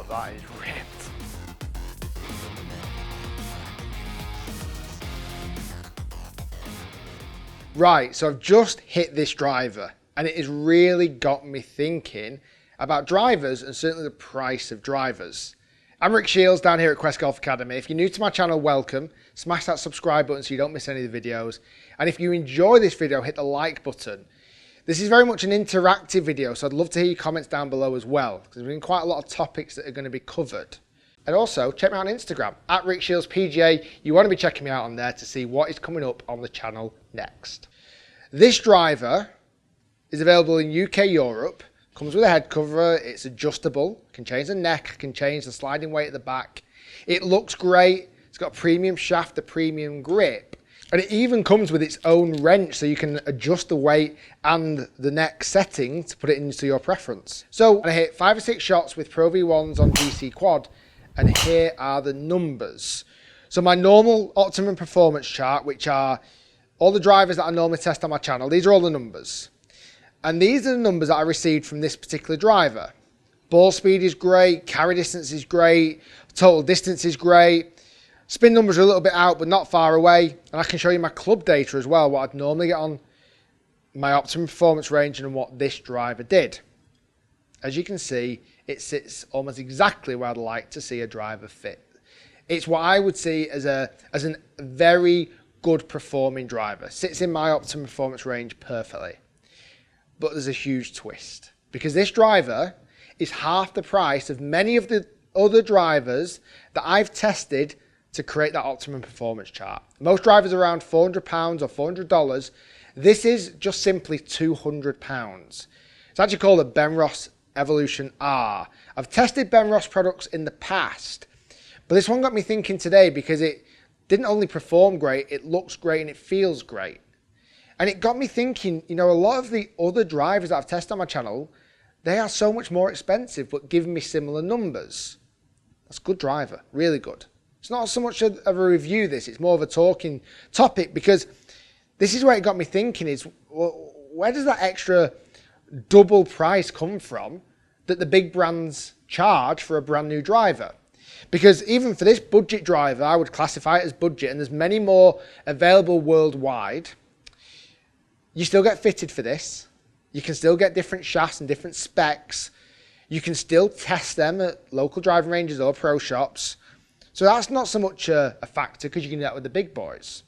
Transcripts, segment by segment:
Wow, that is ripped. Right, so I've just hit this driver and it has really got me thinking about drivers and certainly the price of drivers. I'm Rick Shiels down here at Quest Golf Academy. If you're new to my channel, welcome. Smash that subscribe button so you don't miss any of the videos. And if you enjoy this video, hit the like button. This is very much an interactive video, so I'd love to hear your comments down below as well, because there's been quite a lot of topics that are going to be covered. And also, check me out on Instagram, at Rick Shiels PGA. You want to be checking me out on there to see what is coming up on the channel next. This driver is available in UK, Europe. Comes with a head cover, it's adjustable, can change the neck, can change the sliding weight at the back. It looks great, it's got a premium shaft, a premium grip, and it even comes with its own wrench so you can adjust the weight and the neck setting to put it into your preference. So I hit 5 or 6 shots with Pro V1s on GC Quad, and here are the numbers. So my normal optimum performance chart, which are all the drivers that I normally test on my channel, these are all the numbers. And these are the numbers that I received from this particular driver. Ball speed is great, carry distance is great, total distance is great. Spin numbers are a little bit out, but not far away. And I can show you my club data as well, what I'd normally get on my optimum performance range and what this driver did. As you can see, it sits almost exactly where I'd like to see a driver fit. It's what I would see as a very good performing driver. Sits in my optimum performance range perfectly. But there's a huge twist, because this driver is half the price of many of the other drivers that I've tested to create that optimum performance chart. Most drivers are around £400 or $400. This is just simply £200. It's actually called a Benros Evolution R. I've tested Benros products in the past, but this one got me thinking today because it didn't only perform great, it looks great and it feels great. And it got me thinking, you know, a lot of the other drivers that I've tested on my channel, they are so much more expensive, but giving me similar numbers. That's a good driver, really good. It's not so much of a review this, it's more of a talking topic, because this is where it got me thinking is, well, where does that extra double price come from that the big brands charge for a brand new driver? Because even for this budget driver, I would classify it as budget, and there's many more available worldwide. You still get fitted for this. You can still get different shafts and different specs. You can still test them at local driving ranges or pro shops. So that's not so much a factor, because you can do that with the big boys.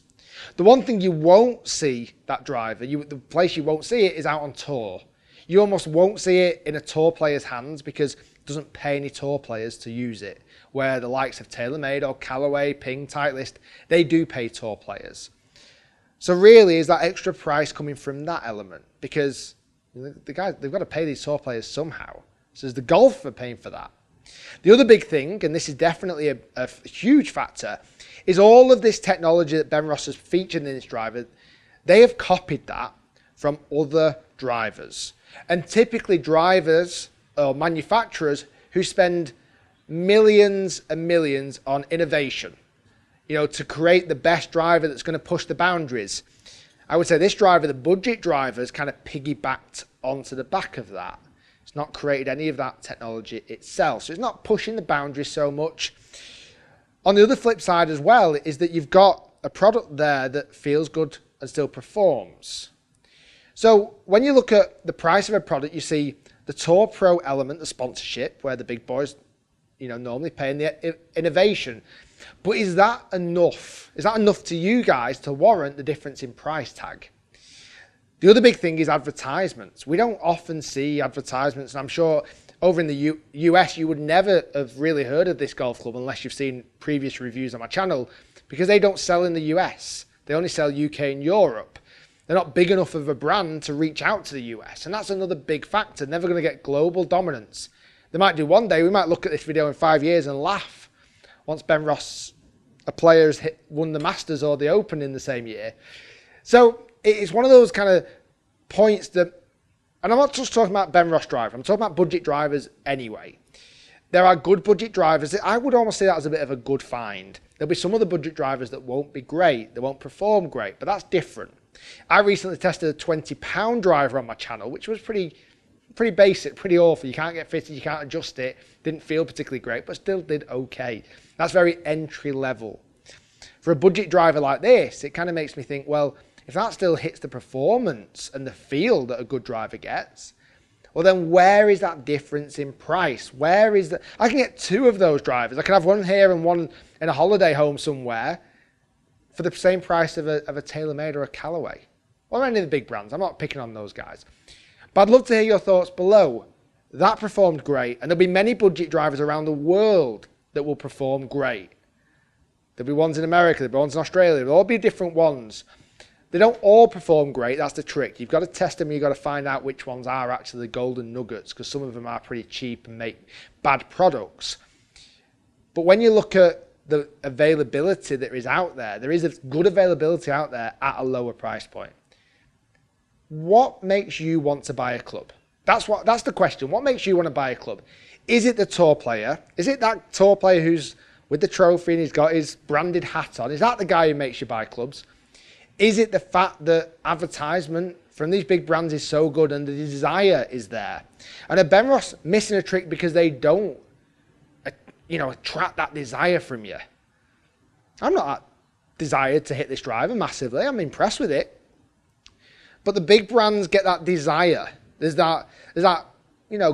The one thing you won't see that driver, the place you won't see it is out on tour. You almost won't see it in a tour player's hands because it doesn't pay any tour players to use it. Where the likes of TaylorMade or Callaway, Ping, Titleist, they do pay tour players. So really, is that extra price coming from that element? Because the guys, they've got to pay these tour players somehow. So is the golfer paying for that? The other big thing, and this is definitely a huge factor, is all of this technology that Benros has featured in this driver. They have copied that from other drivers. And typically drivers or manufacturers who spend millions and millions on innovation, you know, to create the best driver that's going to push the boundaries. I would say this driver, the budget driver, has kind of piggybacked onto the back of that. It's not created any of that technology itself. So it's not pushing the boundaries so much. On the other flip side as well is that you've got a product there that feels good and still performs. So when you look at the price of a product, you see the Tour Pro element, the sponsorship, where the big boys, you know, normally pay in the innovation. But is that enough? Is that enough to you guys to warrant the difference in price tag? The other big thing is advertisements. We don't often see advertisements, and I'm sure over in the US you would never have really heard of this golf club unless you've seen previous reviews on my channel, because they don't sell in the US. They only sell UK and Europe. They're not big enough of a brand to reach out to the US, and that's another big factor. Never going to get global dominance. They might do one day. We might look at this video in 5 years and laugh once Benros, a player, has won the Masters or the Open in the same year. So it's one of those kind of points that, and I'm not just talking about Benros driver, I'm talking about budget drivers anyway. There are good budget drivers. I would almost say that as a bit of a good find. There'll be some of the budget drivers that won't be great, they won't perform great, but that's different. I recently tested a £20 driver on my channel, which was pretty pretty basic, pretty awful. You can't get fitted, you can't adjust it. Didn't feel particularly great, but still did okay. That's very entry level. For a budget driver like this, it kind of makes me think, well, if that still hits the performance and the feel that a good driver gets, well then where is that difference in price? Where is that? I can get two of those drivers. I can have one here and one in a holiday home somewhere for the same price of a TaylorMade or a Callaway. Or any of the big brands. I'm not picking on those guys. But I'd love to hear your thoughts below. That performed great, and there'll be many budget drivers around the world that will perform great. There'll be ones in America, there'll be ones in Australia, there'll all be different ones. They don't all perform great, that's the trick. You've got to test them, you've got to find out which ones are actually the golden nuggets, because some of them are pretty cheap and make bad products. But when you look at the availability that is out there, there is a good availability out there at a lower price point. What makes you want to buy a club? That's the question. What makes you want to buy a club? Is it the tour player? Is it that tour player who's with the trophy and he's got his branded hat on? Is that the guy who makes you buy clubs? Is it the fact that advertisement from these big brands is so good and the desire is there? And are Benros missing a trick because they don't, attract that desire from you? I'm not desired to hit this driver massively. I'm impressed with it. But the big brands get that desire. There's that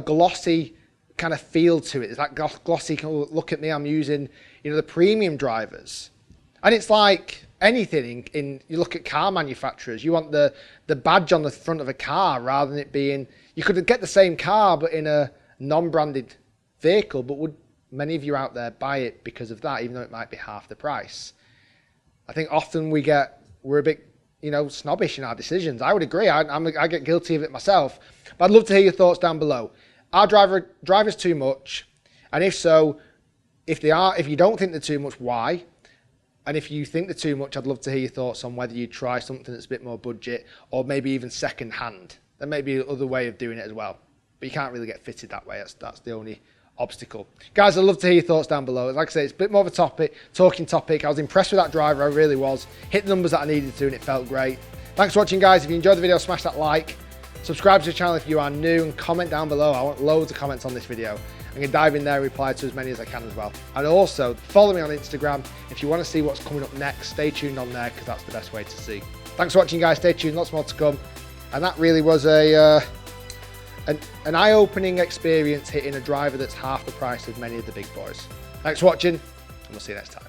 glossy kind of feel to it. There's that glossy, look at me, I'm using, the premium drivers. And it's like anything you look at car manufacturers, you want the badge on the front of a car rather than it being, you could get the same car but in a non-branded vehicle, but would many of you out there buy it because of that, even though it might be half the price? I think often we're a bit snobbish in our decisions. I would agree. I get guilty of it myself. But I'd love to hear your thoughts down below. Are drivers too much? And if so, if you don't think they're too much, why? And if you think they're too much, I'd love to hear your thoughts on whether you try something that's a bit more budget or maybe even second hand. There may be another way of doing it as well. But you can't really get fitted that way. That's the only obstacle. Guys, I'd love to hear your thoughts down below. Like I say, it's a bit more of a talking topic. I was impressed with that driver, I really was. Hit the numbers that I needed to and it felt great. Thanks for watching, guys. If you enjoyed the video, smash that like. Subscribe to the channel if you are new and comment down below. I want loads of comments on this video. I'm going to dive in there and reply to as many as I can as well. And also, follow me on Instagram. If you want to see what's coming up next, stay tuned on there because that's the best way to see. Thanks for watching, guys. Stay tuned. Lots more to come. And that really was an eye-opening experience hitting a driver that's half the price of many of the big boys. Thanks for watching, and we'll see you next time.